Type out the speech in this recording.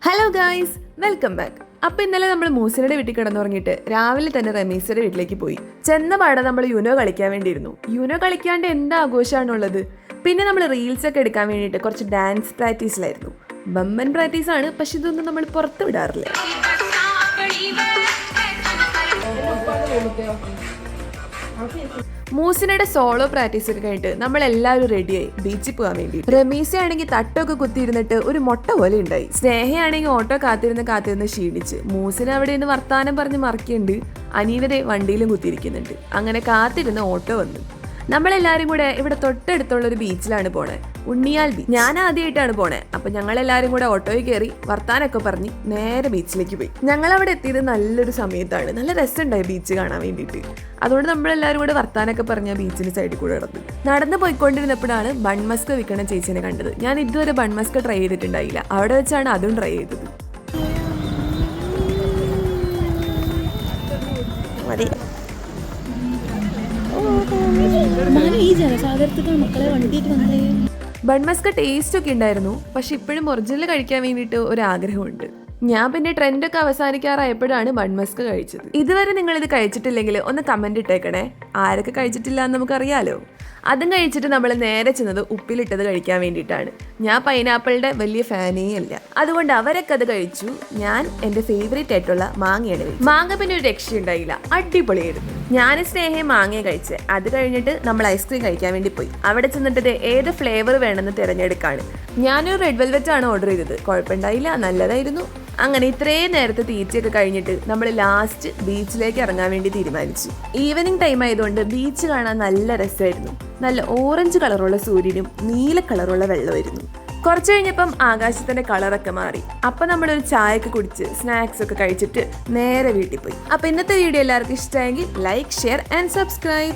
Hello guys, welcome back. അപ്പോൾ ഇന്നലെ നമ്മൾ മൂസിനയുടെ വീട്ടിൽ കിടന്നുറങ്ങിയിട്ട് രാവിലെ തന്നെ റമീസയുടെ വീട്ടിലേക്ക് പോയി. ചെന്ന പാടെ നമ്മൾ യുനോ കളിക്കാൻ വേണ്ടിയിരുന്നു. യുനോ കളിക്കാണ്ട് എന്താ ആഘോഷമാണുള്ളത്. പിന്നെ നമ്മൾ റീൽസ് ഒക്കെ എടുക്കാൻ വേണ്ടിയിട്ട് കുറച്ച് ഡാൻസ് പ്രാക്ടീസിലായിരുന്നു. ബമ്പൻ പ്രാക്ടീസാണ്, പക്ഷെ ഇതൊന്നും നമ്മൾ പുറത്ത് വിടാറില്ല. മൂസിനയുടെ സോളോ പ്രാക്ടീസ് ഒക്കെ കഴിഞ്ഞിട്ട് നമ്മൾ എല്ലാവരും റെഡിയായി ബീച്ചിൽ പോകാൻ വേണ്ടി. റമീസ ആണെങ്കിൽ തട്ടൊക്കെ കുത്തിയിരുന്നിട്ട് ഒരു മുട്ട പോലെ ഉണ്ടായി. സ്നേഹയാണെങ്കിൽ ഓട്ടോ കാത്തിരുന്ന് ക്ഷീണിച്ച്. മൂസിന് അവിടെ നിന്ന് വർത്താനം പറഞ്ഞ് മറക്കുന്നുണ്ട്. അനീവരെ വണ്ടിയിലും കുത്തിയിരിക്കുന്നുണ്ട്. അങ്ങനെ കാത്തിരുന്ന് ഓട്ടോ വന്നു. നമ്മളെല്ലാരും കൂടെ ഇവിടെ തൊട്ടടുത്തുള്ള ഒരു ബീച്ചിലാണ് പോണേ, ഉണ്ണിയാൽ ബീച്ച്. ഞാൻ ആദ്യമായിട്ടാണ് പോണേ. അപ്പൊ ഞങ്ങളെല്ലാരും കൂടെ ഓട്ടോയിൽ കയറി വർത്താനൊക്കെ പറഞ്ഞ് നേരെ ബീച്ചിലേക്ക് പോയി. ഞങ്ങൾ അവിടെ എത്തിയത് നല്ലൊരു സമയത്താണ്. നല്ല രസമുണ്ടായി ബീച്ച് കാണാൻ വേണ്ടിയിട്ട്. അതുകൊണ്ട് നമ്മളെല്ലാരും കൂടെ വർത്താനൊക്കെ പറഞ്ഞ ബീച്ചിന് സൈഡിൽ കൂടെ നടന്ന് പോയിക്കൊണ്ടിരുന്നപ്പോഴാണ് ബൺമസ്ക് വിൽക്കണ ചേച്ചിനെ കണ്ടത്. ഞാൻ ഇതുവരെ ബൺമസ്ക് ട്രൈ ചെയ്തിട്ടുണ്ടായില്ല. അവിടെ വെച്ചാണ് അതും ട്രൈ ചെയ്തത്. മതി. ബൺമസ്ക ടേസ്റ്റ് ഒക്കെ ഉണ്ടായിരുന്നു. പക്ഷെ ഇപ്പോഴും ഒറിജിനൽ കഴിക്കാൻ വേണ്ടിയിട്ട് ഒരു ആഗ്രഹമുണ്ട്. ഞാൻ പിന്നെ ട്രെൻഡൊക്കെ അവസാനിക്കാറായപ്പോഴാണ് ബൺമസ്ക കഴിച്ചത്. ഇതുവരെ നിങ്ങൾ ഇത് കഴിച്ചിട്ടില്ലെങ്കിൽ ഒന്ന് കമന്റ് ഇട്ടേക്കണേ. ആരൊക്കെ കഴിച്ചിട്ടില്ല എന്ന് നമുക്കറിയാലോ. അതും കഴിച്ചിട്ട് നമ്മൾ നേരെ ചെന്നത് ഉപ്പിലിട്ടത് കഴിക്കാൻ വേണ്ടിയിട്ടാണ്. ഞാൻ പൈനാപ്പിളിന്റെ വലിയ ഫാനേ അല്ല, അതുകൊണ്ട് അവരൊക്കെ അത് കഴിച്ചു. ഞാൻ എൻ്റെ ഫേവറേറ്റ് ആയിട്ടുള്ള മാങ്ങയാണ് കഴിച്ചത്. മാങ്ങ പിന്നെ ഒരു രക്ഷയുണ്ടായില്ല, അടിപൊളിയായിരുന്നു. ഞാൻ സ്നേഹയെ മാങ്ങ കഴിച്ച്. അത് കഴിഞ്ഞിട്ട് നമ്മൾ ഐസ്ക്രീം കഴിക്കാൻ വേണ്ടി പോയി. അവിടെ ചെന്നിട്ട് ഏത് ഫ്ലേവർ വേണമെന്ന് തിരഞ്ഞെടുക്കാണ്. ഞാനൊരു റെഡ് വെൽവെറ്റ് ആണ് ഓർഡർ ചെയ്തത്. കുഴപ്പമുണ്ടായില്ല, നല്ലതായിരുന്നു. അങ്ങനെ ഇത്രയും നേരത്തെ തീറ്റയൊക്കെ കഴിഞ്ഞിട്ട് നമ്മൾ ലാസ്റ്റ് ബീച്ചിലേക്ക് ഇറങ്ങാൻ വേണ്ടി തീരുമാനിച്ചു. ഈവനിങ് ടൈം ആയതുകൊണ്ട് ബീച്ച് കാണാൻ നല്ല രസമായിരുന്നു. നല്ല ഓറഞ്ച് കളറുള്ള സൂര്യനും നീല കളറുള്ള വെള്ളമായിരുന്നു. കുറച്ച് കഴിഞ്ഞപ്പം ആകാശത്തിന്റെ കളറൊക്കെ മാറി. അപ്പം നമ്മളൊരു ചായയൊക്കെ കുടിച്ച് സ്നാക്സ് ഒക്കെ കഴിച്ചിട്ട് നേരെ വീട്ടിൽ പോയി. അപ്പം ഇന്നത്തെ വീഡിയോ എല്ലാവർക്കും ഇഷ്ടമായെങ്കിൽ ലൈക്ക്, ഷെയർ ആൻഡ് സബ്സ്ക്രൈബ്.